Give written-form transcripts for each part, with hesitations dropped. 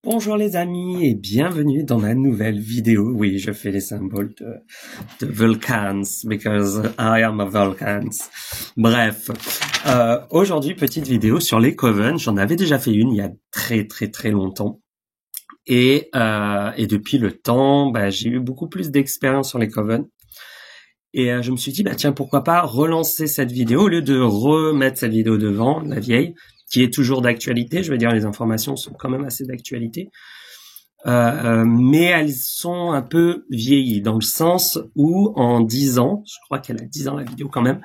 Bonjour les amis et bienvenue dans ma nouvelle vidéo. Oui, je fais les symboles de Vulcans because I am a Vulcans. Bref, aujourd'hui petite vidéo sur les Coven. J'en avais déjà fait une il y a très longtemps. Et depuis le temps, j'ai eu beaucoup plus d'expérience sur les Coven. Et je me suis dit, tiens, pourquoi pas relancer cette vidéo au lieu de remettre cette vidéo devant, la vieille, qui est toujours d'actualité. Je veux dire, les informations sont quand même assez d'actualité. Mais elles sont un peu vieillies, dans le sens où en 10 ans, je crois qu'elle a 10 ans la vidéo quand même,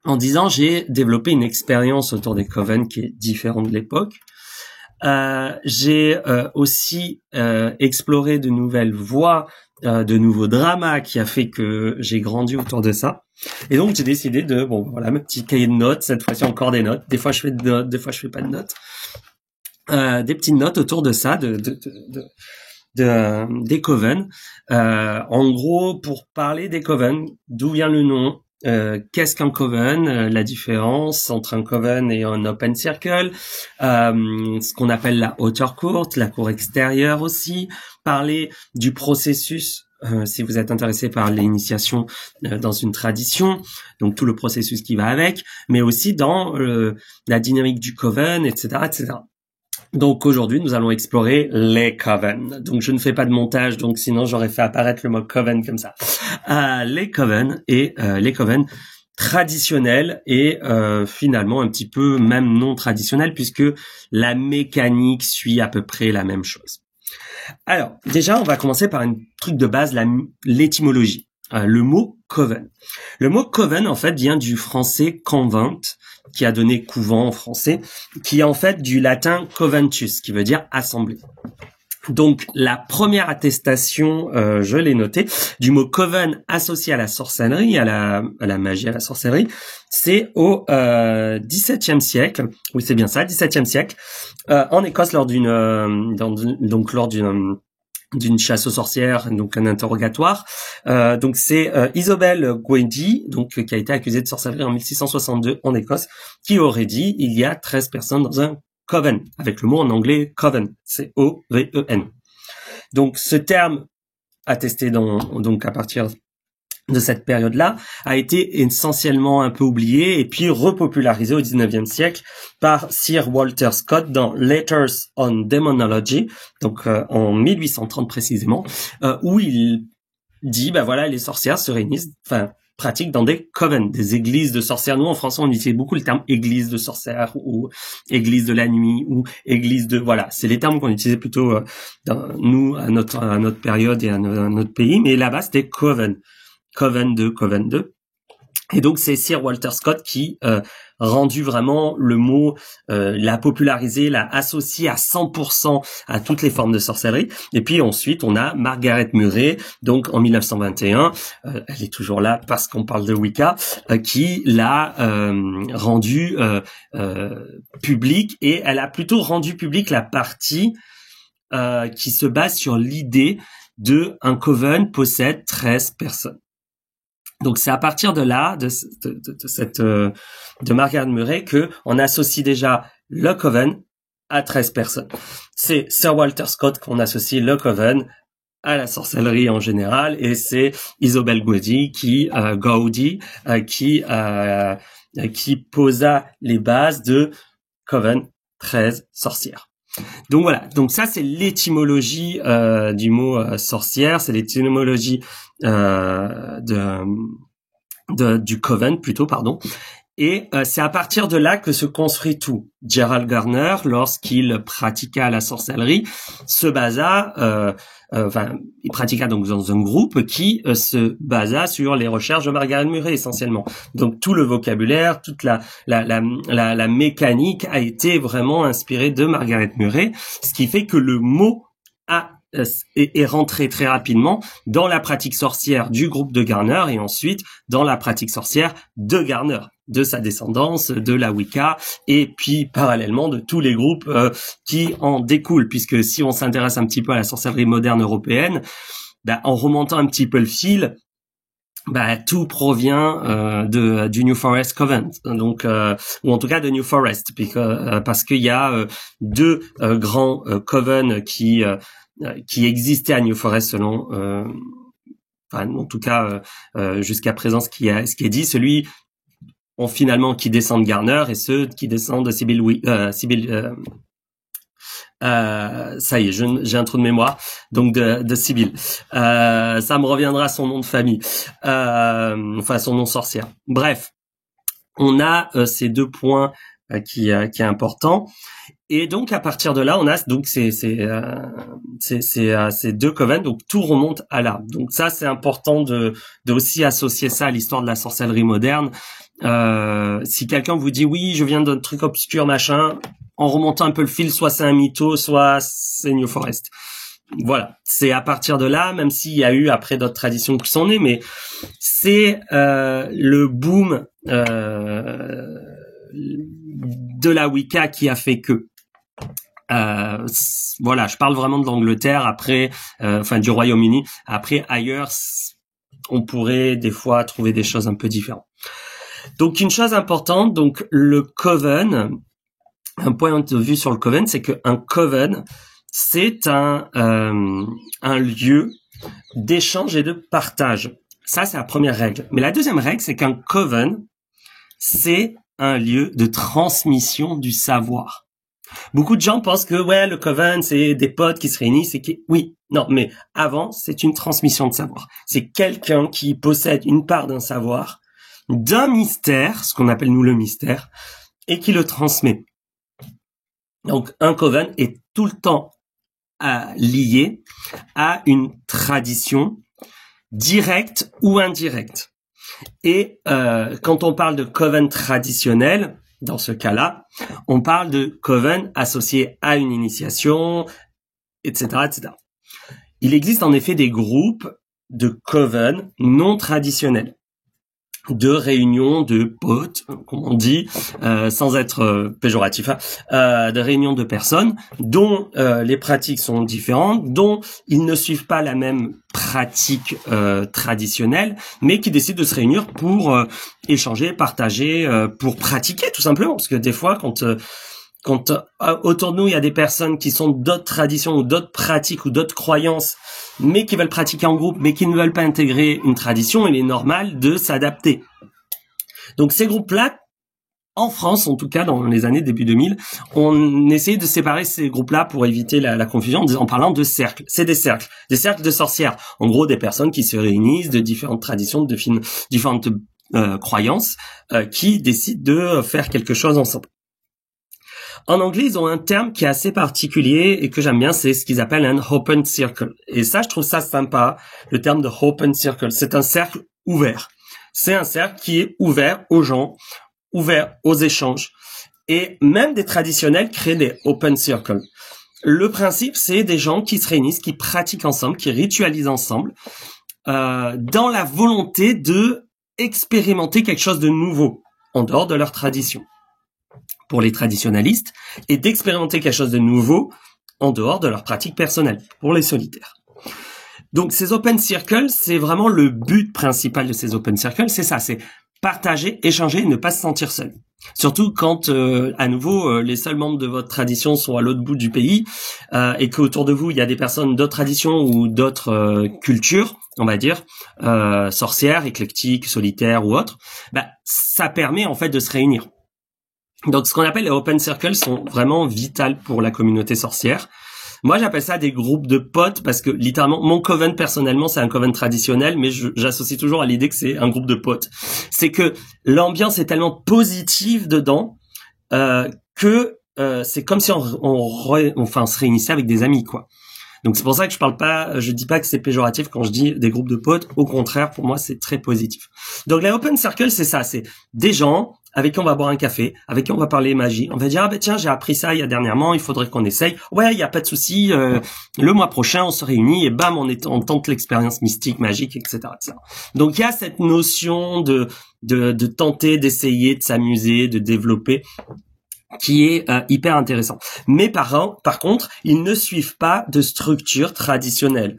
en 10 ans, j'ai développé une expérience autour des Coven qui est différente de l'époque. J'ai aussi exploré de nouvelles voies, de nouveaux dramas qui a fait que j'ai grandi autour de ça. Et donc j'ai décidé de mes petits cahiers de notes, cette fois-ci encore des notes. Des fois je fais des notes, des fois je fais pas de notes. Des petites notes autour de ça, des Coven. En gros, pour parler des Coven, d'où vient le nom, qu'est-ce qu'un Coven, la différence entre un Coven et un Open Circle, ce qu'on appelle la hauteur courte, la cour extérieure aussi, parler du processus, si vous êtes intéressé par l'initiation dans une tradition, donc tout le processus qui va avec, mais aussi dans la dynamique du Coven, etc., etc. Donc aujourd'hui, nous allons explorer les Coven. Donc je ne fais pas de montage, donc sinon j'aurais fait apparaître le mot Coven comme ça. Les Coven et les Coven traditionnels et finalement un petit peu même non traditionnels puisque la mécanique suit à peu près la même chose. Alors déjà, on va commencer par un truc de base, l'étymologie. Le mot Coven. Le mot Coven en fait vient du français convent, qui a donné couvent en français, qui est en fait du latin coventus, qui veut dire assemblée. Donc la première attestation, je l'ai noté, du mot coven associé à la sorcellerie, à la magie, à la sorcellerie, c'est au XVIIe siècle. Oui, c'est bien ça, XVIIe siècle, en Écosse lors d'une chasse aux sorcières, donc un interrogatoire. Donc c'est Isobel Gwyndy, donc qui a été accusée de sorcellerie en 1662 en Écosse, qui aurait dit il y a 13 personnes dans un coven, avec le mot en anglais coven, C-O-V-E-N. Donc ce terme attesté donc à partir de cette période-là, a été essentiellement un peu oublié et puis repopularisé au 19e siècle par Sir Walter Scott dans Letters on Demonology, donc en 1830 précisément, où il dit, les sorcières se réunissent, pratiquent dans des coven, des églises de sorcières. Nous, en français, on utilise beaucoup le terme église de sorcières ou église de la nuit ou église de... Voilà, c'est les termes qu'on utilisait plutôt, nous, à notre période et à notre pays, mais là-bas, c'était coven. Coven 2. Et donc c'est Sir Walter Scott qui rendu vraiment le mot, l'a popularisé, l'a associé à 100% à toutes les formes de sorcellerie. Et puis ensuite on a Margaret Murray, donc en 1921, elle est toujours là parce qu'on parle de Wicca, qui l'a rendu public, et elle a plutôt rendu public la partie qui se base sur l'idée de un coven possède 13 personnes. Donc c'est à partir de là, de Margaret Murray, que on associe déjà le coven à 13 personnes. C'est Sir Walter Scott qu'on associe le coven à la sorcellerie en général, et c'est Isobel Gwyndy qui posa les bases de coven 13 sorcières. Donc voilà, donc ça c'est l'étymologie du mot sorcière, c'est l'étymologie du coven plutôt, pardon. Et c'est à partir de là que se construit tout. Gerald Garner, lorsqu'il pratiqua la sorcellerie, se basa, il pratiqua donc dans un groupe qui se basa sur les recherches de Margaret Murray essentiellement. Donc tout le vocabulaire, toute la mécanique a été vraiment inspirée de Margaret Murray, ce qui fait que le mot est rentré très rapidement dans la pratique sorcière du groupe de Garner, et ensuite dans la pratique sorcière de Garner, de sa descendance, de la Wicca, et puis parallèlement de tous les groupes qui en découlent, puisque si on s'intéresse un petit peu à la sorcellerie moderne européenne, en remontant un petit peu le fil, tout provient du New Forest Coven, donc ou en tout cas de New Forest, parce qu'il y a deux grands coven qui existaient à New Forest selon en tout cas jusqu'à présent ce qui est dit, celui finalement qui descend de Garner et ceux qui descendent de Sybil ça y est, j'ai un trou de mémoire, donc de Sybil. Ça me reviendra son nom de famille, son nom sorcière. Bref, on a ces deux points qui est important. Et donc à partir de là, on a donc ces deux covens, donc tout remonte à là. Donc ça, c'est important de aussi associer ça à l'histoire de la sorcellerie moderne. Si quelqu'un vous dit oui, je viens d'un truc obscur machin, en remontant un peu le fil, soit c'est un mytho, soit c'est New Forest. Voilà, c'est à partir de là, même s'il y a eu après d'autres traditions qui sont nées, mais c'est le boom de la Wicca qui a fait que. Voilà, je parle vraiment de l'Angleterre, après, du Royaume-Uni. Après, ailleurs, on pourrait des fois trouver des choses un peu différentes. Donc, une chose importante, donc le coven, un point de vue sur le coven, c'est qu'un coven, c'est un lieu d'échange et de partage. Ça, c'est la première règle. Mais la deuxième règle, c'est qu'un coven, c'est un lieu de transmission du savoir. Beaucoup de gens pensent que le coven c'est des potes qui se réunissent et mais avant c'est une transmission de savoir. C'est quelqu'un qui possède une part d'un savoir, d'un mystère, ce qu'on appelle nous le mystère, et qui le transmet. Donc un coven est tout le temps lié à une tradition directe ou indirecte. Et quand on parle de coven traditionnel, dans ce cas-là, on parle de coven associé à une initiation, etc., etc. Il existe en effet des groupes de coven non traditionnels, de réunions de potes, comme on dit, sans être péjoratif, de réunions de personnes dont les pratiques sont différentes, dont ils ne suivent pas la même pratique traditionnelle, mais qui décident de se réunir pour échanger, partager, pour pratiquer tout simplement. Parce que des fois, quand autour de nous il y a des personnes qui sont d'autres traditions ou d'autres pratiques ou d'autres croyances, mais qui veulent pratiquer en groupe, mais qui ne veulent pas intégrer une tradition, il est normal de s'adapter. Donc ces groupes-là, en France, en tout cas dans les années début 2000, on essayait de séparer ces groupes-là pour éviter la confusion en parlant de cercles. C'est des cercles de sorcières. En gros, des personnes qui se réunissent de différentes traditions, de différentes croyances, qui décident de faire quelque chose ensemble. En anglais, ils ont un terme qui est assez particulier et que j'aime bien, c'est ce qu'ils appellent un open circle. Et ça, je trouve ça sympa, le terme de open circle. C'est un cercle ouvert. C'est un cercle qui est ouvert aux gens, ouvert aux échanges. Et même des traditionnels créent des open circles. Le principe, c'est des gens qui se réunissent, qui pratiquent ensemble, qui ritualisent ensemble, dans la volonté de expérimenter quelque chose de nouveau, en dehors de leur tradition. Pour les traditionalistes, et d'expérimenter quelque chose de nouveau en dehors de leur pratique personnelle, pour les solitaires. Donc ces open circles, c'est vraiment le but principal de ces open circles, c'est ça, c'est partager, échanger et ne pas se sentir seul. Surtout quand, à nouveau, les seuls membres de votre tradition sont à l'autre bout du pays, et qu'autour de vous, il y a des personnes d'autres traditions ou d'autres cultures, on va dire, sorcières, éclectiques, solitaires ou autres, ça permet en fait de se réunir. Donc, ce qu'on appelle les open circles sont vraiment vitales pour la communauté sorcière. Moi, j'appelle ça des groupes de potes parce que, littéralement, mon coven, personnellement, c'est un coven traditionnel, mais j'associe toujours à l'idée que c'est un groupe de potes. C'est que l'ambiance est tellement positive dedans que c'est comme si on se réunissait avec des amis, quoi. Donc, c'est pour ça que je dis pas que c'est péjoratif quand je dis des groupes de potes. Au contraire, pour moi, c'est très positif. Donc, les open circles, c'est ça. C'est des gens avec qui on va boire un café, avec qui on va parler magie. On va dire, tiens, j'ai appris ça il y a dernièrement, il faudrait qu'on essaye. Ouais, il y a pas de souci. Le mois prochain, on se réunit et bam, on tente l'expérience mystique, magique, etc., etc. Donc, il y a cette notion de tenter, d'essayer, de s'amuser, de développer, qui est hyper intéressant. Mais par contre, ils ne suivent pas de structure traditionnelle.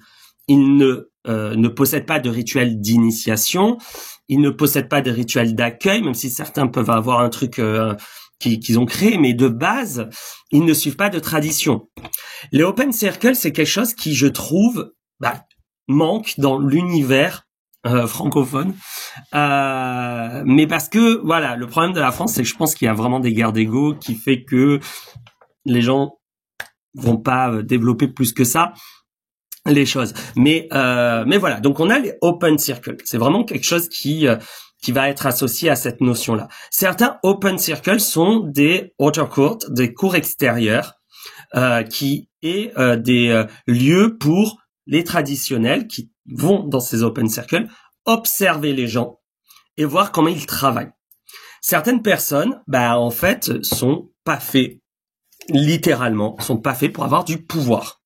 Ils ne ne possèdent pas de rituel d'initiation, ils ne possèdent pas de rituel d'accueil, même si certains peuvent avoir un truc qu'ils ont créé, mais de base, ils ne suivent pas de tradition. Les open circles, c'est quelque chose qui, je trouve, manque dans l'univers francophone, mais parce que voilà, le problème de la France, c'est que je pense qu'il y a vraiment des guerres d'ego qui fait que les gens vont pas développer plus que ça les choses. Mais voilà, donc on a les open circles. C'est vraiment quelque chose qui va être associé à cette notion-là. Certains open circles sont des outer courts, des cours extérieurs, qui est des lieux pour les traditionnels qui vont dans ces open circles observer les gens et voir comment ils travaillent. Certaines personnes, en fait, sont pas faits, littéralement, sont pas faits pour avoir du pouvoir.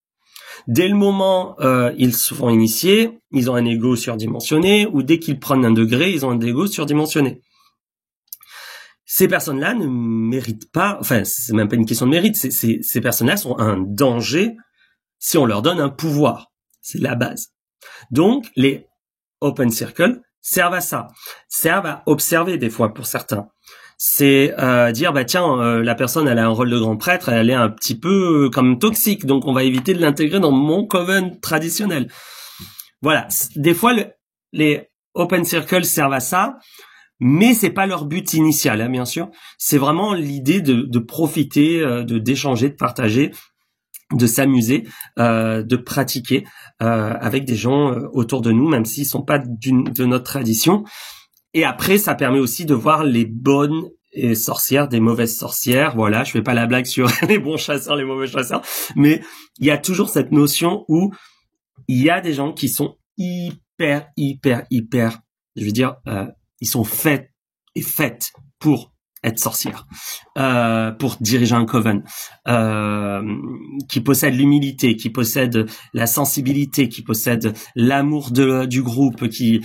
Dès le moment ils se font initier, ils ont un ego surdimensionné, ou dès qu'ils prennent un degré, ils ont un ego surdimensionné. Ces personnes-là ne méritent pas, enfin, c'est même pas une question de mérite, ces personnes-là sont un danger si on leur donne un pouvoir. C'est la base. Donc, les open circles servent à ça, servent à observer des fois pour certains. C'est dire, tiens, la personne, elle a un rôle de grand prêtre, elle est un petit peu comme toxique, donc on va éviter de l'intégrer dans mon coven traditionnel. Voilà, des fois, les open circles servent à ça, mais c'est pas leur but initial, hein, bien sûr. C'est vraiment l'idée de profiter, d'échanger, de partager, de s'amuser, de pratiquer avec des gens autour de nous, même s'ils sont pas de notre tradition. Et après, ça permet aussi de voir les bonnes sorcières des mauvaises sorcières. Voilà, je fais pas la blague sur les bons chasseurs, les mauvais chasseurs, mais il y a toujours cette notion où il y a des gens qui sont hyper, je veux dire, ils sont faits et faites pour être sorcières, pour diriger un coven, qui possèdent l'humilité, qui possèdent la sensibilité, qui possèdent l'amour du groupe, qui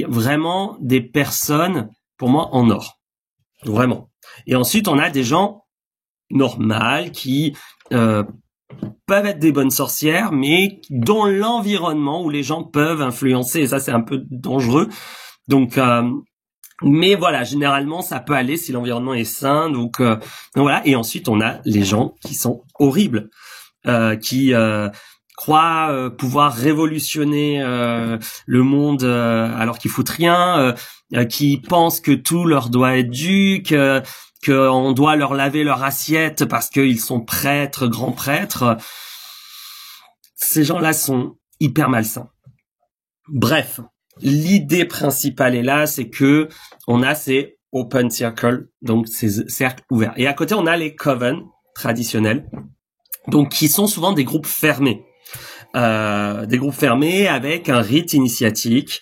vraiment des personnes, pour moi, en or. Vraiment. Et ensuite, on a des gens normaux qui peuvent être des bonnes sorcières, mais dont l'environnement où les gens peuvent influencer, et ça, c'est un peu dangereux. Donc, mais voilà, généralement, ça peut aller si l'environnement est sain. Donc voilà. Et ensuite, on a les gens qui sont horribles, qui croient pouvoir révolutionner le monde alors qu'ils foutent rien, qui pensent que tout leur doit être dû, qu'on doit leur laver leur assiette parce qu'ils sont prêtres, grands prêtres. Ces gens-là sont hyper malsains. Bref, l'idée principale est là, c'est que on a ces open circles, donc ces cercles ouverts. Et à côté, on a les coven traditionnels, donc qui sont souvent des groupes fermés. Des groupes fermés avec un rite initiatique,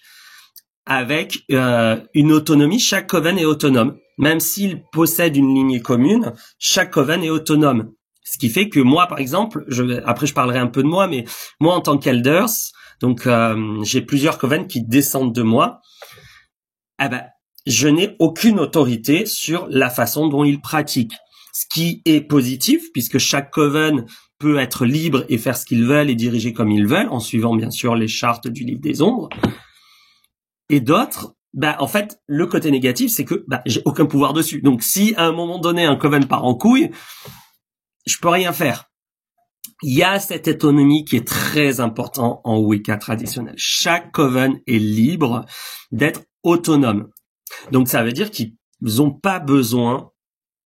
avec une autonomie. Chaque coven est autonome. Même s'il possède une lignée commune, chaque coven est autonome. Ce qui fait que moi, par exemple, après je parlerai un peu de moi, mais moi en tant qu'elders, donc j'ai plusieurs covens qui descendent de moi, je n'ai aucune autorité sur la façon dont ils pratiquent. Ce qui est positif, puisque chaque coven peut être libre et faire ce qu'ils veulent et diriger comme ils veulent, en suivant bien sûr les chartes du livre des ombres. Et d'autres, en fait, le côté négatif, c'est que j'ai aucun pouvoir dessus. Donc si à un moment donné un coven part en couille, je peux rien faire. Il y a cette autonomie qui est très importante en Wicca traditionnel. Chaque coven est libre d'être autonome. Donc ça veut dire qu'ils n'ont pas besoin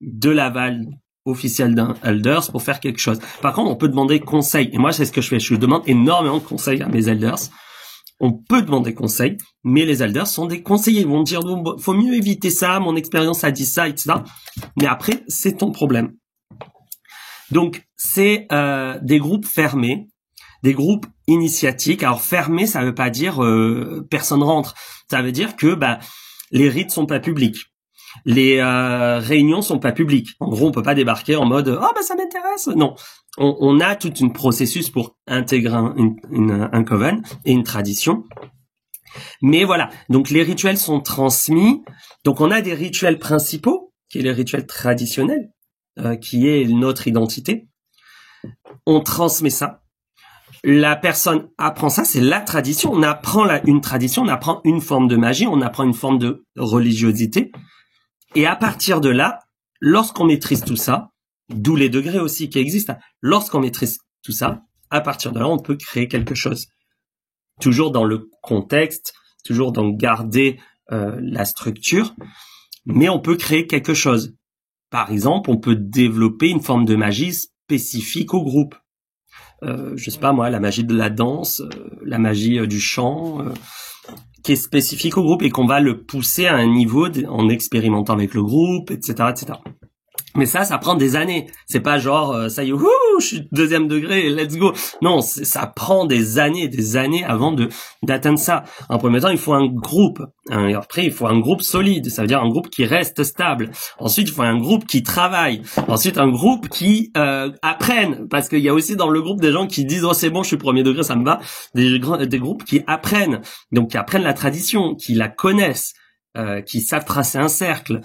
de l'aval officiel d'un elders pour faire quelque chose. Par contre, on peut demander conseil. Et moi, c'est ce que je fais. Je demande énormément de conseils à mes elders. On peut demander conseil, mais les elders sont des conseillers. Ils vont dire, faut mieux éviter ça, mon expérience a dit ça, etc. Mais après, c'est ton problème. Donc, c'est des groupes fermés, des groupes initiatiques. Alors, fermé, ça veut pas dire personne rentre. Ça veut dire que les rites sont pas publics. Les réunions sont pas publiques. En gros, on peut pas débarquer en mode ça m'intéresse. Non, on a tout un processus pour intégrer un coven et une tradition. Mais voilà, donc les rituels sont transmis. Donc on a des rituels principaux, qui est les rituels traditionnels, qui est notre identité. On transmet ça. la personne apprend ça, c'est la tradition. On apprend une tradition, on apprend une forme de magie, on apprend une forme de religiosité. Et à partir de là, lorsqu'on maîtrise tout ça, d'où les degrés aussi qui existent, lorsqu'on maîtrise tout ça, à partir de là, on peut créer quelque chose. Toujours dans le contexte, toujours dans garder la structure, mais on peut créer quelque chose. Par exemple, on peut développer une forme de magie spécifique au groupe. Je sais pas moi, la magie de la danse, la magie du chant, qui est spécifique au groupe et qu'on va le pousser à un niveau en expérimentant avec le groupe, etc., etc. Mais ça prend des années. C'est pas genre, ça y est, je suis 2e degré, let's go. Non, ça prend des années avant d'atteindre ça. En premier temps, il faut un groupe. Après, il faut un groupe solide. Ça veut dire un groupe qui reste stable. Ensuite, il faut un groupe qui travaille. Ensuite, un groupe qui apprenne. Parce qu'il y a aussi dans le groupe des gens qui disent, oh, c'est bon, je suis 1er degré, ça me va. Des groupes qui apprennent. Donc, qui apprennent la tradition, qui la connaissent, qui savent tracer un cercle.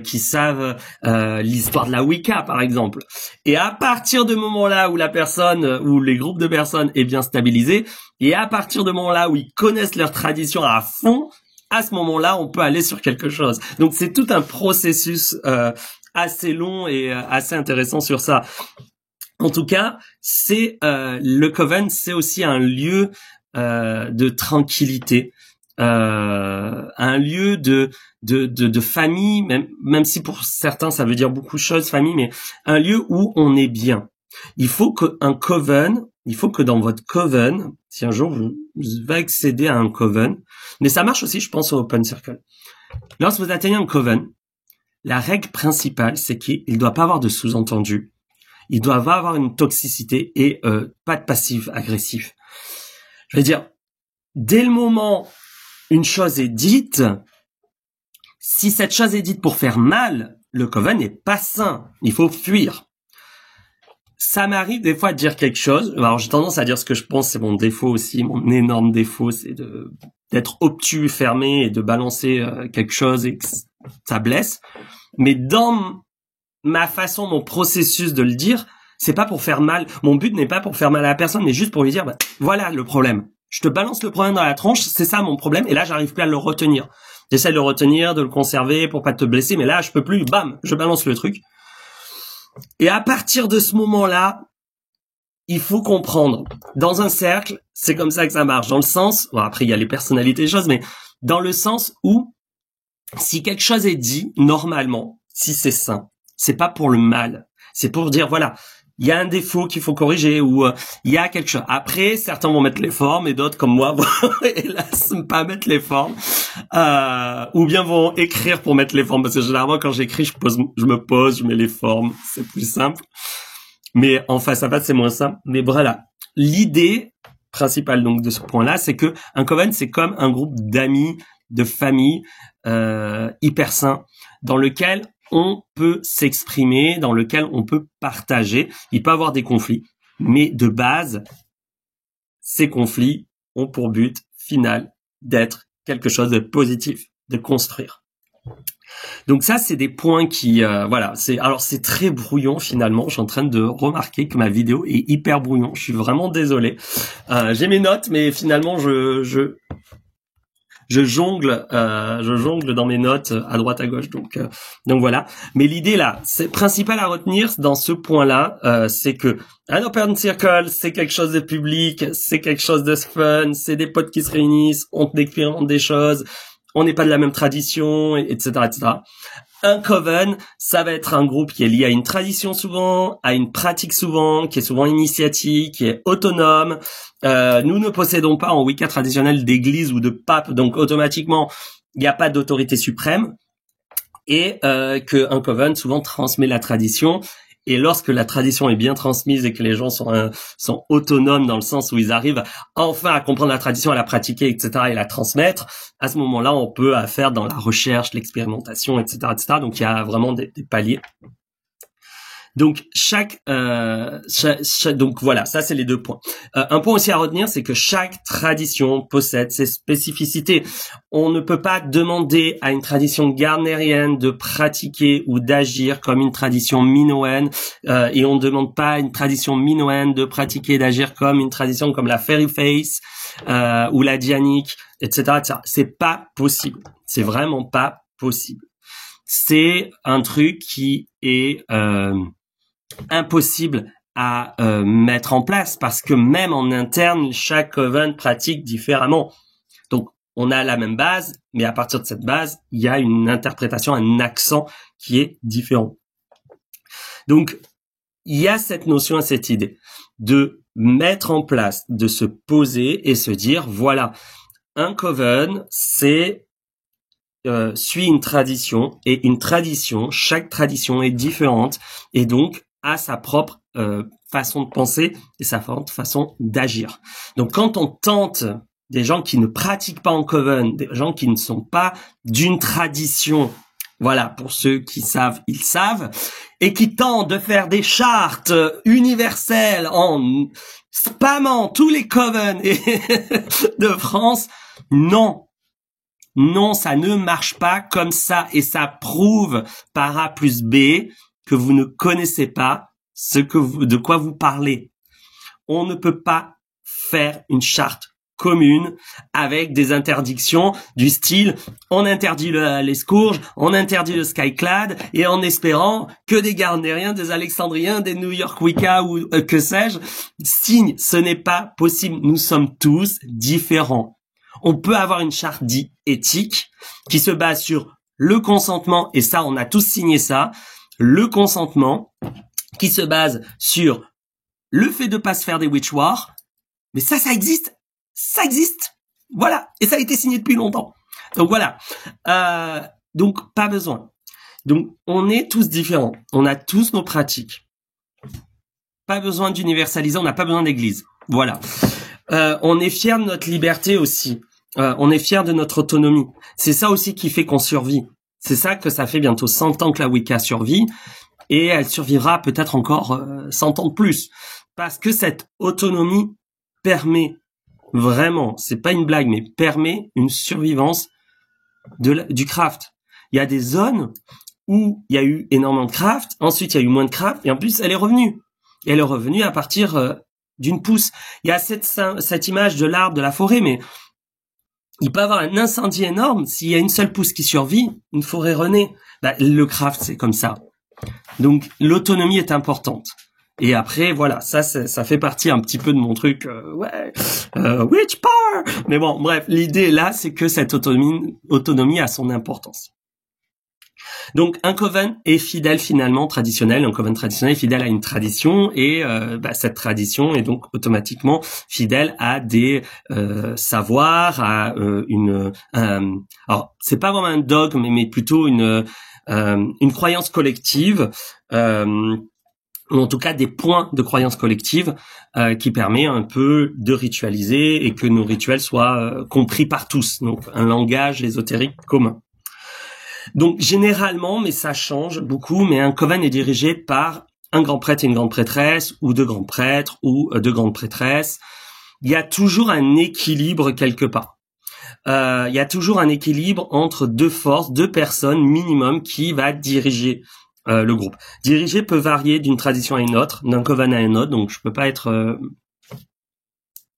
Qui savent l'histoire de la Wicca par exemple. Et à partir du moment-là où la personne ou les groupes de personnes est bien stabilisé, et à partir du moment-là où ils connaissent leur tradition à fond, à ce moment-là, on peut aller sur quelque chose. Donc c'est tout un processus assez long et assez intéressant sur ça. En tout cas, c'est le Coven, c'est aussi un lieu de tranquillité. Un lieu de famille, même si pour certains ça veut dire beaucoup de choses, famille, mais un lieu où on est bien. Il faut que dans votre coven, si un jour vous allez accéder à un coven, mais ça marche aussi, je pense, au Open Circle. Lorsque vous atteignez un coven, la règle principale, c'est qu'il ne doit pas avoir de sous-entendu. Il doit avoir une toxicité et pas de passif agressif. Je veux dire, dès le moment une chose est dite, si cette chose est dite pour faire mal, le coven n'est pas sain. Il faut fuir. Ça m'arrive des fois de dire quelque chose. Alors j'ai tendance à dire ce que je pense, c'est mon défaut aussi, mon énorme défaut, c'est d'être obtus, fermé et de balancer quelque chose et que ça blesse. Mais dans ma façon, mon processus de le dire, c'est pas pour faire mal. Mon but n'est pas pour faire mal à la personne, mais juste pour lui dire, voilà le problème. Je te balance le problème dans la tronche, c'est ça mon problème, et là j'arrive plus à le retenir. J'essaie de le retenir, de le conserver pour pas te blesser, mais là je peux plus, bam, je balance le truc. Et à partir de ce moment-là, il faut comprendre. Dans un cercle, c'est comme ça que ça marche. Dans le sens, bon, après il y a les personnalités des choses, mais dans le sens où si quelque chose est dit, normalement, si c'est sain, c'est pas pour le mal. C'est pour dire, voilà, il y a un défaut qu'il faut corriger ou il y a quelque chose. Après, certains vont mettre les formes et d'autres, comme moi, vont hélas pas mettre les formes. Ou bien vont écrire pour mettre les formes. Parce que généralement, quand j'écris, je mets les formes. C'est plus simple. Mais en face à face, c'est moins simple. Mais voilà. L'idée principale donc de ce point-là, c'est que un coven, c'est comme un groupe d'amis, de famille hyper sain, dans lequel on peut s'exprimer, dans lequel on peut partager. Il peut y avoir des conflits, mais de base, ces conflits ont pour but final d'être quelque chose de positif, de construire. Donc ça, c'est des points qui, voilà, c'est très brouillon finalement. Je suis en train de remarquer que ma vidéo est hyper brouillon. Je suis vraiment désolé. J'ai mes notes, mais finalement, je jongle dans mes notes à droite à gauche, donc voilà. Mais l'idée là, c'est principal à retenir dans ce point-là, c'est que un open circle, c'est quelque chose de public, c'est quelque chose de fun, c'est des potes qui se réunissent, on expérimente des choses, on n'est pas de la même tradition, etc., etc. Un coven, ça va être un groupe qui est lié à une tradition souvent, à une pratique souvent, qui est souvent initiatique, qui est autonome. Nous ne possédons pas en Wicca traditionnel d'église ou de pape, donc automatiquement, il n'y a pas d'autorité suprême. Et qu'un coven souvent transmet la tradition. Et lorsque la tradition est bien transmise et que les gens sont autonomes dans le sens où ils arrivent enfin à comprendre la tradition, à la pratiquer, etc., et la transmettre, à ce moment-là, on peut faire dans la recherche, l'expérimentation, etc., etc. Donc, il y a vraiment des paliers. Donc donc voilà, ça c'est les 2 points. Un point aussi à retenir, c'est que chaque tradition possède ses spécificités. On ne peut pas demander à une tradition gardnérienne de pratiquer ou d'agir comme une tradition minoenne, et on ne demande pas à une tradition minoenne de pratiquer et d'agir comme une tradition comme la Fairy Face ou la Dianique, etc., etc. C'est pas possible. C'est vraiment pas possible. C'est un truc qui est impossible à mettre en place parce que même en interne, chaque coven pratique différemment. Donc, on a la même base, mais à partir de cette base, il y a une interprétation, un accent qui est différent. Donc, il y a cette notion et cette idée de mettre en place, de se poser et se dire, voilà, un coven, c'est suit une tradition, et une tradition, chaque tradition est différente et donc a sa propre façon de penser et sa propre façon d'agir. Donc quand on tente des gens qui ne pratiquent pas en coven, des gens qui ne sont pas d'une tradition, voilà, pour ceux qui savent, ils savent, et qui tentent de faire des chartes universelles en spammant tous les covens de France, non. Non, ça ne marche pas comme ça, et ça prouve par A plus B que vous ne connaissez pas de quoi vous parlez. On ne peut pas faire une charte commune avec des interdictions du style on interdit les Scourges, on interdit le Skyclad, et en espérant que des Gardnériens, des Alexandriens, des New York Wicca ou que sais-je signent. Ce n'est pas possible. Nous sommes tous différents. On peut avoir une charte dite éthique qui se base sur le consentement, et ça, on a tous signé ça, le consentement, qui se base sur le fait de pas se faire des witch wars, mais ça existe, voilà, et ça a été signé depuis longtemps. Donc voilà, donc pas besoin. Donc on est tous différents, on a tous nos pratiques. Pas besoin d'universaliser, on n'a pas besoin d'église. Voilà. On est fiers de notre liberté aussi. On est fiers de notre autonomie. C'est ça aussi qui fait qu'on survit. C'est ça que ça fait bientôt 100 ans que la Wicca survit, et elle survivra peut-être encore 100 ans de plus. Parce que cette autonomie permet vraiment, c'est pas une blague, mais permet une survivance du craft. Il y a des zones où il y a eu énormément de craft, ensuite il y a eu moins de craft, et en plus elle est revenue. Et elle est revenue à partir d'une pousse. Il y a cette image de l'arbre de la forêt, mais il peut y avoir un incendie énorme. S'il y a une seule pousse qui survit, une forêt renaît. Le craft, c'est comme ça. Donc, l'autonomie est importante. Et après, voilà, ça fait partie un petit peu de mon truc, witch power. Mais bon, bref, l'idée là, c'est que cette autonomie a son importance. Donc, un coven est fidèle finalement, traditionnel. Un coven traditionnel est fidèle à une tradition, et cette tradition est donc automatiquement fidèle à des savoirs, à alors c'est pas vraiment un dogme, mais plutôt une croyance collective, ou en tout cas des points de croyance collective qui permet un peu de ritualiser et que nos rituels soient compris par tous. Donc, un langage ésotérique commun. Donc généralement, mais ça change beaucoup, mais un coven est dirigé par un grand prêtre et une grande prêtresse, ou deux grands prêtres, ou deux grandes prêtresses. Il y a toujours un équilibre quelque part. Il y a toujours un équilibre entre deux forces, deux personnes minimum qui va diriger le groupe. Diriger peut varier d'une tradition à une autre, d'un coven à un autre, donc je peux pas être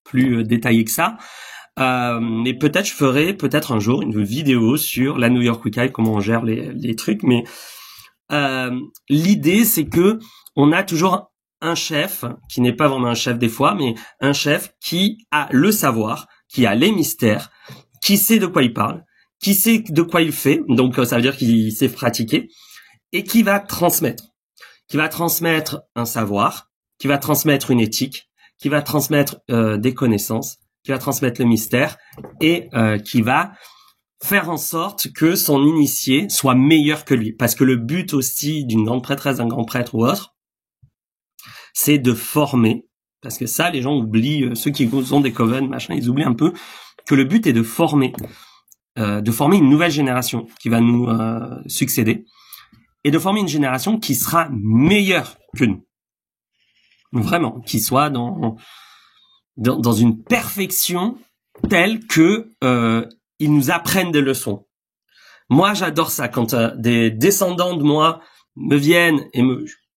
plus détaillé que ça. Mais peut-être je ferai un jour une vidéo sur la New York Wicca et comment on gère les trucs, mais l'idée c'est que on a toujours un chef qui n'est pas vraiment un chef des fois, mais un chef qui a le savoir, qui a les mystères, qui sait de quoi il parle, qui sait de quoi il fait, donc ça veut dire qu'il sait pratiquer, et qui va transmettre un savoir, qui va transmettre une éthique, qui va transmettre des connaissances, qui va transmettre le mystère, et qui va faire en sorte que son initié soit meilleur que lui. Parce que le but aussi d'une grande prêtresse, d'un grand prêtre ou autre, c'est de former. Parce que ça, les gens oublient, ceux qui ont des covens, machin, ils oublient un peu que le but est de former une nouvelle génération qui va nous succéder. et de former une génération qui sera meilleure que nous. Vraiment, qui soit dans une perfection telle que ils nous apprennent des leçons. Moi, j'adore ça quand des descendants de moi me viennent et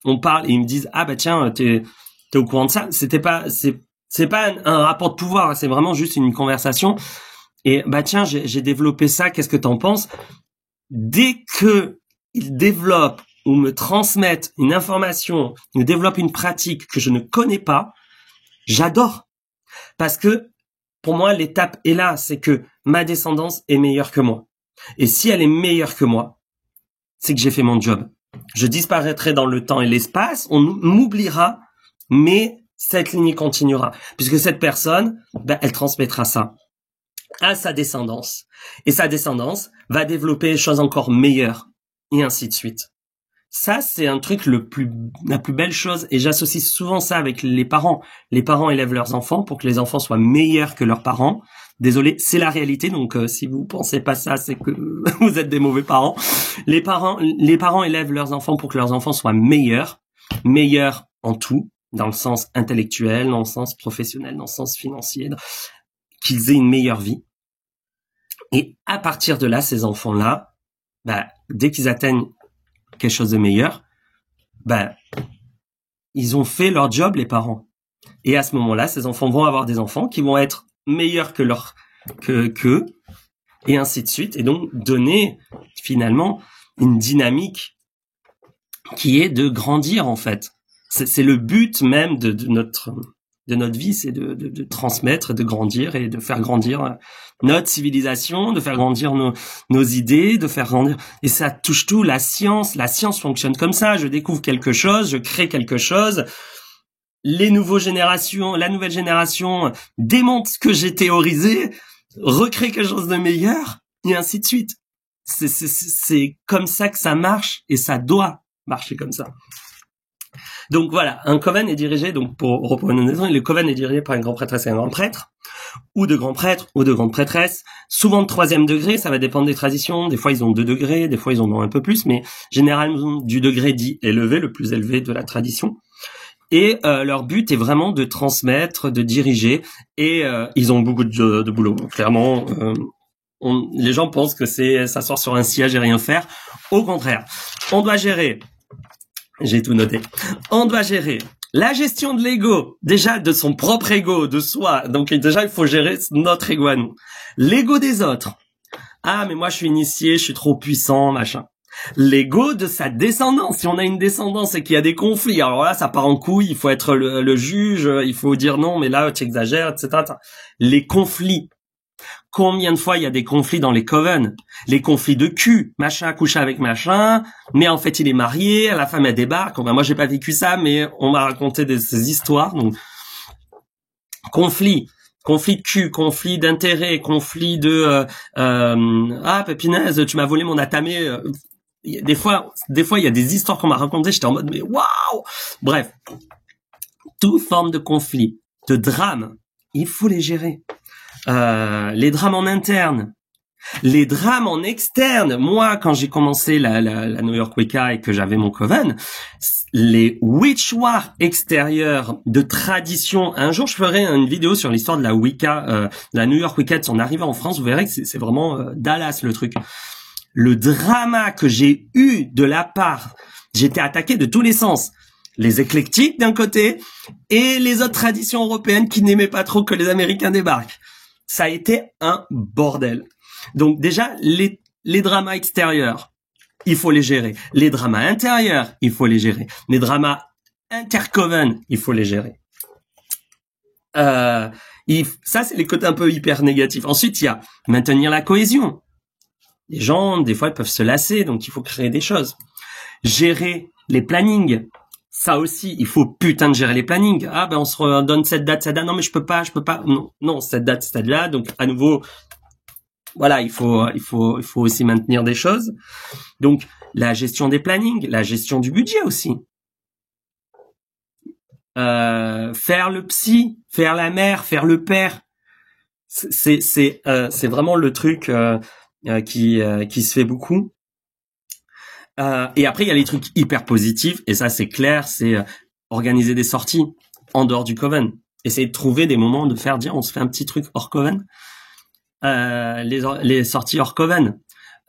on parle et ils me disent ah bah tiens t'es au courant de ça. C'est pas un rapport de pouvoir, c'est vraiment juste une conversation. Et bah tiens j'ai développé ça. Qu'est-ce que t'en penses? Dès que ils développent ou me transmettent une information, ils développent une pratique que je ne connais pas, j'adore. Parce que, pour moi, l'étape est là, c'est que ma descendance est meilleure que moi. Et si elle est meilleure que moi, c'est que j'ai fait mon job. Je disparaîtrai dans le temps et l'espace, on m'oubliera, mais cette lignée continuera. Puisque cette personne, elle transmettra ça à sa descendance. Et sa descendance va développer des choses encore meilleures. Et ainsi de suite. Ça, c'est un truc la plus belle chose, et j'associe souvent ça avec les parents. Les parents élèvent leurs enfants pour que les enfants soient meilleurs que leurs parents. Désolé, c'est la réalité, donc si vous pensez pas ça, c'est que vous êtes des mauvais parents. Les parents élèvent leurs enfants pour que leurs enfants soient meilleurs en tout, dans le sens intellectuel, dans le sens professionnel, dans le sens financier, qu'ils aient une meilleure vie. Et à partir de là, ces enfants-là, dès qu'ils atteignent quelque chose de meilleur, ils ont fait leur job, les parents. Et à ce moment-là, ces enfants vont avoir des enfants qui vont être meilleurs qu'eux, et ainsi de suite. Et donc, donner, finalement, une dynamique qui est de grandir, en fait. C'est le but même de notre vie, c'est de transmettre, de grandir et de faire grandir notre civilisation, de faire grandir nos idées, de faire grandir. Et ça touche tout, la science fonctionne comme ça. Je découvre quelque chose, je crée quelque chose. La nouvelle génération démonte ce que j'ai théorisé, recrée quelque chose de meilleur, et ainsi de suite. C'est comme ça que ça marche, et ça doit marcher comme ça. Donc voilà, un coven est dirigé, donc pour reprendre une raison, le coven est dirigé par une grande prêtresse et un grand prêtre, ou de grands prêtres, ou de grandes prêtresses, souvent de 3e degré, ça va dépendre des traditions, des fois ils ont 2 degrés, des fois ils en ont un peu plus, mais généralement du degré dit élevé, le plus élevé de la tradition. Et leur but est vraiment de transmettre, de diriger, et ils ont beaucoup de boulot. Clairement, les gens pensent que c'est s'asseoir sur un siège et rien faire. Au contraire, on doit gérer. J'ai tout noté. On doit gérer la gestion de l'ego, déjà de son propre ego, de soi. Donc déjà, il faut gérer notre ego à nous. L'ego des autres. Ah, mais moi, je suis initié, je suis trop puissant, machin. L'ego de sa descendance. Si on a une descendance et qu'il y a des conflits, alors là, ça part en couille, il faut être le juge, il faut dire non, mais là, tu exagères, etc. Les conflits. Combien de fois il y a des conflits dans les coven? Les conflits de cul, machin couche avec machin, mais en fait il est marié, la femme elle débarque. Moi j'ai pas vécu ça, mais on m'a raconté ces histoires. Donc conflit de cul, conflit d'intérêt, conflit de ah pépinaise, tu m'as volé mon atamé. Des fois il y a des histoires qu'on m'a racontées, j'étais en mode mais waouh. Bref, toute forme de conflit, de drame, il faut les gérer. Les drames en interne, les drames en externe. Moi, quand j'ai commencé la New York Wicca et que j'avais mon coven, les witch wars extérieurs de tradition. Un jour, je ferai une vidéo sur l'histoire de la Wicca, la New York Wicca de son arrivée en France. Vous verrez que c'est vraiment Dallas le truc. Le drama que j'ai eu de la part, j'étais attaqué de tous les sens. Les éclectiques d'un côté et les autres traditions européennes qui n'aimaient pas trop que les Américains débarquent. Ça a été un bordel. Donc déjà, les dramas extérieurs, il faut les gérer. Les dramas intérieurs, il faut les gérer. Les dramas intercoven, il faut les gérer. Ça, c'est les côtés un peu hyper négatifs. Ensuite, il y a maintenir la cohésion. Les gens, des fois, ils peuvent se lasser, donc il faut créer des choses. Gérer les plannings. Ça aussi, il faut putain de gérer les plannings. Ah on se redonne cette date. Non mais je peux pas. Non, cette date-là. Donc à nouveau, voilà, il faut aussi maintenir des choses. Donc la gestion des plannings, la gestion du budget aussi. Faire le psy, faire la mère, faire le père. C'est vraiment le truc qui se fait beaucoup. Et après, il y a les trucs hyper positifs, et ça, c'est clair, c'est organiser des sorties en dehors du coven. Essayer de trouver des moments de faire dire, on se fait un petit truc hors coven. Les sorties hors coven.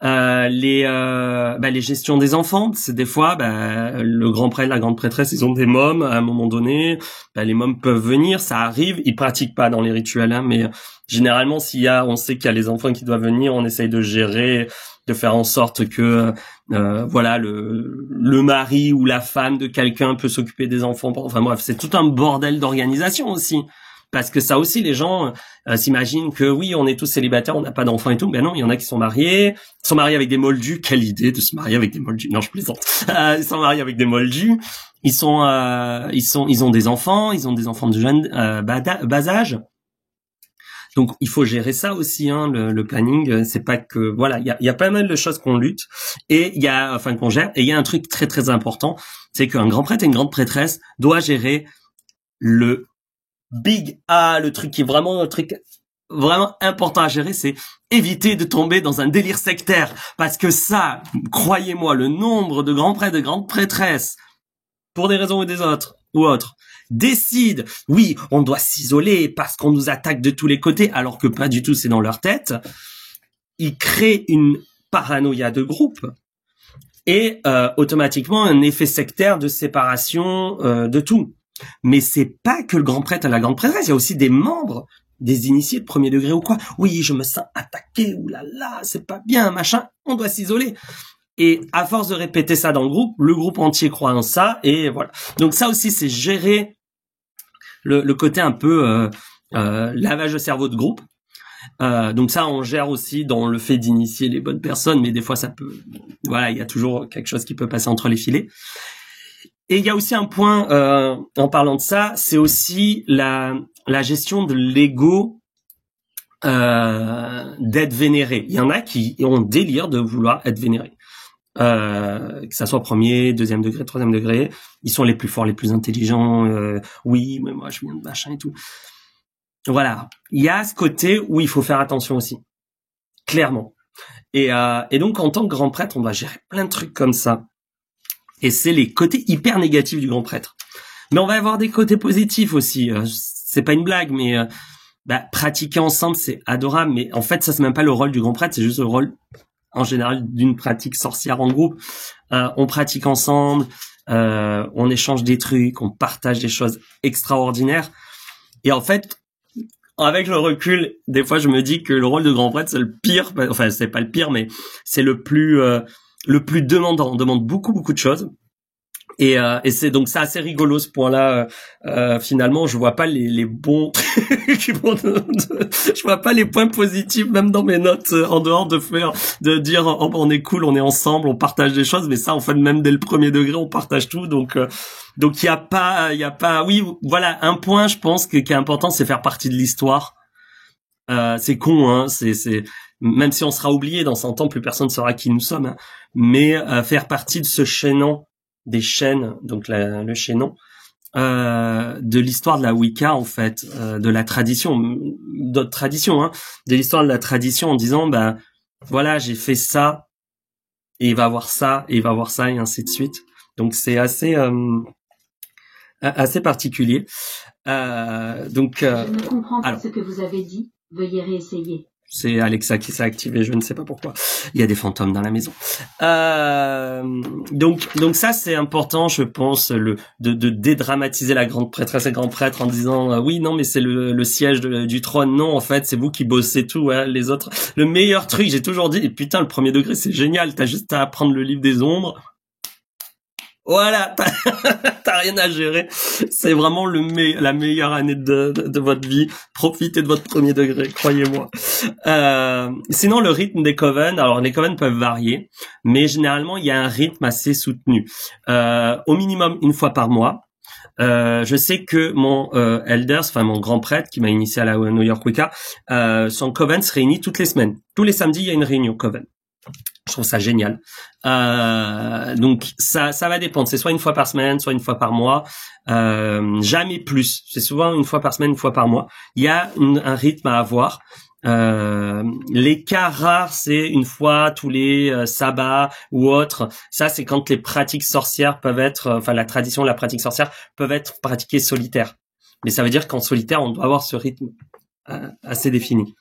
Les gestions des enfants, c'est des fois, le grand prêtre, la grande prêtresse, ils ont des mômes, à un moment donné, les mômes peuvent venir, ça arrive, ils pratiquent pas dans les rituels, hein, mais généralement, on sait qu'il y a les enfants qui doivent venir, on essaye de gérer, de faire en sorte que le mari ou la femme de quelqu'un peut s'occuper des enfants. Enfin bref, c'est tout un bordel d'organisation aussi. Parce que ça aussi, les gens s'imaginent que oui, on est tous célibataires, on n'a pas d'enfants et tout. Ben non, il y en a qui sont mariés avec des moldus. Quelle idée de se marier avec des moldus. Non, je plaisante. Ils sont mariés avec des moldus. Ils ont des enfants. Ils ont des enfants de jeunes bas âge. Donc il faut gérer ça aussi, hein, le planning. C'est pas que voilà, il y a pas mal de choses qu'on lutte et qu'on gère. Et il y a un truc très très important, c'est qu'un grand prêtre et une grande prêtresse doit gérer le truc qui est vraiment important à gérer, c'est éviter de tomber dans un délire sectaire. Parce que ça, croyez-moi, le nombre de grands prêtres, de grandes prêtresses, pour des raisons ou autres, décident, oui, on doit s'isoler parce qu'on nous attaque de tous les côtés, alors que pas du tout, c'est dans leur tête. Ils créent une paranoïa de groupe et automatiquement un effet sectaire de séparation de tout. Mais c'est pas que le grand prêtre et la grande prêtresse, il y a aussi des membres, des initiés de premier degré ou quoi. Oui, je me sens attaqué, oulala, c'est pas bien, machin, on doit s'isoler. Et à force de répéter ça dans le groupe entier croit en ça, et voilà. Donc ça aussi, c'est gérer le côté un peu lavage de cerveau de groupe. Donc ça, on gère aussi dans le fait d'initier les bonnes personnes, mais des fois ça peut, voilà, il y a toujours quelque chose qui peut passer entre les filets. Et il y a aussi un point, en parlant de ça, c'est aussi la gestion de l'ego d'être vénéré. Il y en a qui ont le délire de vouloir être vénérés. Que ça soit premier, deuxième degré, troisième degré. Ils sont les plus forts, les plus intelligents. Oui, mais moi je viens de machin et tout. Voilà. Il y a ce côté où il faut faire attention aussi. Clairement. Et donc en tant que grand prêtre, on doit gérer plein de trucs comme ça. Et c'est les côtés hyper négatifs du grand prêtre. Mais on va avoir des côtés positifs aussi. C'est pas une blague, mais pratiquer ensemble, c'est adorable. Mais en fait, ça, c'est même pas le rôle du grand prêtre, c'est juste le rôle, en général, d'une pratique sorcière en groupe. On pratique ensemble, on échange des trucs, on partage des choses extraordinaires. Et en fait, avec le recul, des fois, je me dis que le rôle de grand prêtre, c'est le pire. Enfin, c'est pas le pire, mais c'est le plus demandant. On demande beaucoup de choses. Et c'est donc c'est assez rigolo ce point-là. Finalement, je vois pas les bons je vois pas les points positifs même dans mes notes, en dehors de dire oh, on est cool, on est ensemble, on partage des choses, mais ça en fait même dès le premier degré on partage tout. Donc il y a pas oui, voilà, un point je pense qui est important, c'est faire partie de l'histoire. C'est con, hein, c'est même si on sera oublié dans 100 ans, plus personne ne saura qui nous sommes, hein, mais faire partie de ce chaînon des chaînes, donc le chaînon de l'histoire de la Wicca en fait, de la tradition, d'autres traditions, hein, de l'histoire de la tradition en disant voilà, j'ai fait ça et il va avoir ça et il va avoir ça et ainsi de suite. Donc c'est assez particulier. Je ne comprends pas ce que vous avez dit. Veuillez réessayer. C'est Alexa qui s'est activée, je ne sais pas pourquoi. Il y a des fantômes dans la maison. Donc ça c'est important, je pense, de dédramatiser la grande prêtresse et grand prêtre en disant oui non mais c'est le siège du trône. Non, en fait c'est vous qui bossez tout, hein, les autres. Le meilleur truc, j'ai toujours dit, et putain le premier degré c'est génial, t'as juste à apprendre le livre des ombres. Voilà, t'as rien à gérer. C'est vraiment la meilleure année de votre vie. Profitez de votre premier degré, croyez-moi. Sinon, le rythme des covens. Alors, les covens peuvent varier, mais généralement, il y a un rythme assez soutenu. Au minimum, une fois par mois. Je sais que mon elders, enfin mon grand prêtre qui m'a initié à la New York Wicca, son coven se réunit toutes les semaines. Tous les samedis, il y a une réunion coven. Je trouve ça génial. Donc ça va dépendre. C'est soit une fois par semaine, soit une fois par mois. Jamais plus. C'est souvent une fois par semaine, une fois par mois. Il y a un rythme à avoir. Les cas rares, c'est une fois tous les sabbats ou autres. Ça, c'est quand les pratiques sorcières peuvent être, enfin la tradition, la pratique sorcière peuvent être pratiquées solitaires. Mais ça veut dire qu'en solitaire, on doit avoir ce rythme assez défini.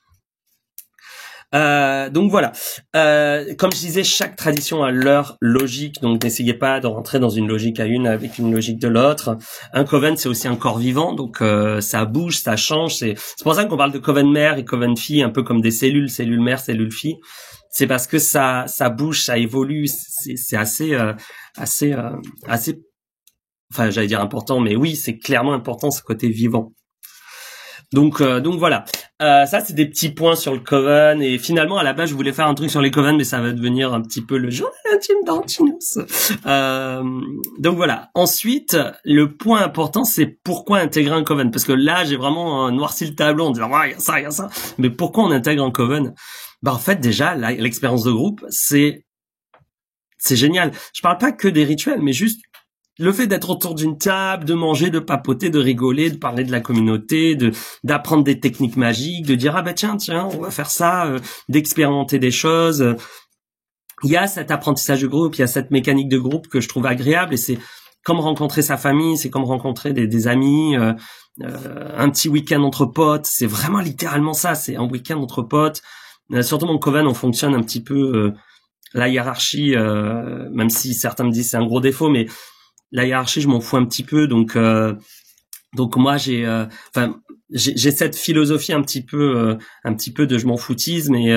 Donc voilà. Comme je disais, chaque tradition a leur logique, donc n'essayez pas de rentrer dans une logique à une avec une logique de l'autre. Un coven, c'est aussi un corps vivant, donc ça bouge, ça change. C'est pour ça qu'on parle de coven mère et coven fille, un peu comme des cellules mère, cellule fille. C'est parce que ça bouge, ça évolue. C'est assez, enfin j'allais dire important, mais oui, c'est clairement important ce côté vivant. Donc voilà. Ça c'est des petits points sur le coven, et finalement à la base je voulais faire un truc sur les covens, mais ça va devenir un petit peu le journal intime d'Antinous. Donc voilà. Ensuite, le point important, c'est pourquoi intégrer un coven, parce que là j'ai vraiment noirci le tableau en disant il y a ça. Mais pourquoi on intègre un coven? Bah en fait déjà l'expérience de groupe c'est génial. Je parle pas que des rituels, mais juste le fait d'être autour d'une table, de manger, de papoter, de rigoler, de parler de la communauté, d'apprendre des techniques magiques, de dire ah bah tiens, on va faire ça, d'expérimenter des choses. Il y a cet apprentissage de groupe, il y a cette mécanique de groupe que je trouve agréable, et c'est comme rencontrer sa famille, c'est comme rencontrer des amis, un petit week-end entre potes, c'est vraiment littéralement ça, c'est un week-end entre potes. Surtout mon coven, on fonctionne un petit peu la hiérarchie, même si certains me disent c'est un gros défaut, mais la hiérarchie, je m'en fous un petit peu, donc moi j'ai cette philosophie un petit peu de je m'en foutisme, et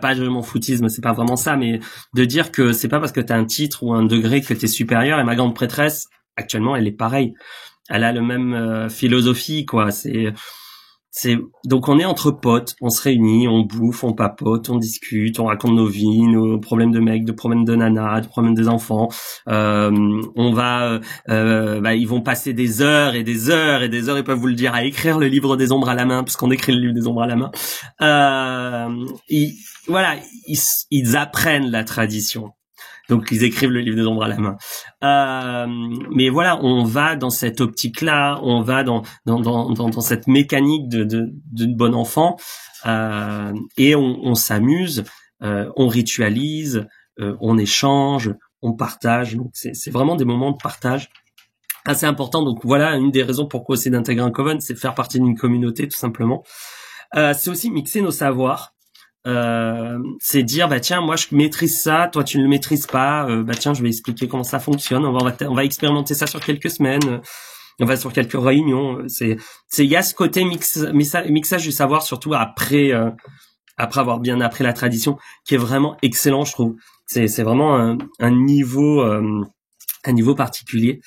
pas je m'en foutisme, c'est pas vraiment ça, mais de dire que c'est pas parce que t'as un titre ou un degré que t'es supérieur. Et ma grande prêtresse actuellement, elle est pareille, elle a le même philosophie, quoi. Donc on est entre potes, on se réunit, on bouffe, on papote, on discute, on raconte nos vies, nos problèmes de mecs, de problèmes de nana, de problèmes des enfants. On va, ils vont passer des heures et des heures et des heures, ils peuvent vous le dire, à écrire le livre des ombres à la main, puisqu'on écrit le livre des ombres à la main. Ils apprennent la tradition. Donc ils écrivent le livre des ombres à la main. Mais voilà, on va dans cette optique-là, on va dans cette mécanique de bon enfant, et on s'amuse, on ritualise, on échange, on partage. Donc c'est vraiment des moments de partage assez importants. Donc voilà, une des raisons pourquoi c'est d'intégrer un coven, c'est de faire partie d'une communauté, tout simplement. C'est aussi mixer nos savoirs. C'est dire tiens, moi je maîtrise ça, toi tu ne le maîtrises pas, tiens, je vais expliquer comment ça fonctionne, on va expérimenter ça sur quelques semaines, on va sur quelques réunions. Il y a ce côté mixage du savoir, surtout après avoir bien appris la tradition, qui est vraiment excellent, je trouve. C'est vraiment un niveau particulier.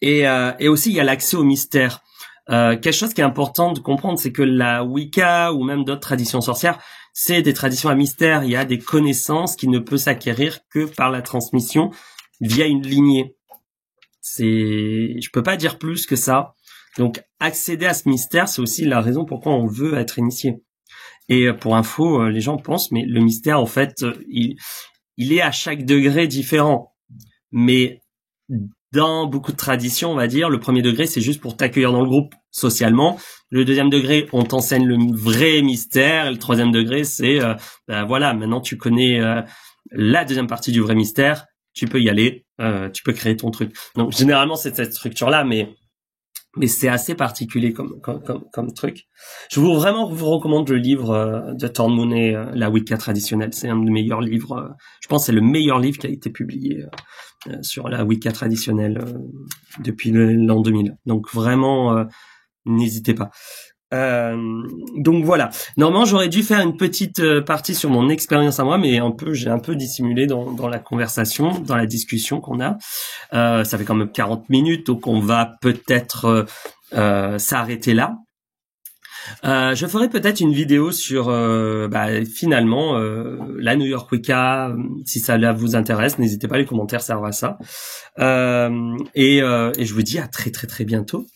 Et aussi il y a l'accès au mystère. Quelque chose qui est important de comprendre, c'est que la Wicca ou même d'autres traditions sorcières, c'est des traditions à mystère. Il y a des connaissances qui ne peuvent s'acquérir que par la transmission via une lignée. Je peux pas dire plus que ça. Donc, accéder à ce mystère, c'est aussi la raison pourquoi on veut être initié. Et pour info, les gens pensent, mais le mystère, en fait, il est à chaque degré différent. Mais dans beaucoup de traditions, on va dire, le premier degré, c'est juste pour t'accueillir dans le groupe socialement. Le deuxième degré, on t'enseigne le vrai mystère. Et le troisième degré, c'est, voilà, maintenant tu connais la deuxième partie du vrai mystère, tu peux y aller, tu peux créer ton truc. Donc, généralement, c'est cette structure-là, mais c'est assez particulier comme truc. Je vous recommande le livre de Thorn Moon et la Wicca traditionnelle. C'est un des meilleurs livres. Je pense que c'est le meilleur livre qui a été publié sur la Wicca traditionnelle depuis l'an 2000. Donc vraiment, n'hésitez pas. Donc voilà. Normalement, j'aurais dû faire une petite partie sur mon expérience à moi, mais j'ai un peu dissimulé dans la conversation, dans la discussion qu'on a. Ça fait quand même 40 minutes, donc on va peut-être s'arrêter là. Je ferai peut-être une vidéo sur finalement la New York Wicca, si ça vous intéresse, n'hésitez pas, les commentaires servent à ça. Et je vous dis à très très très bientôt.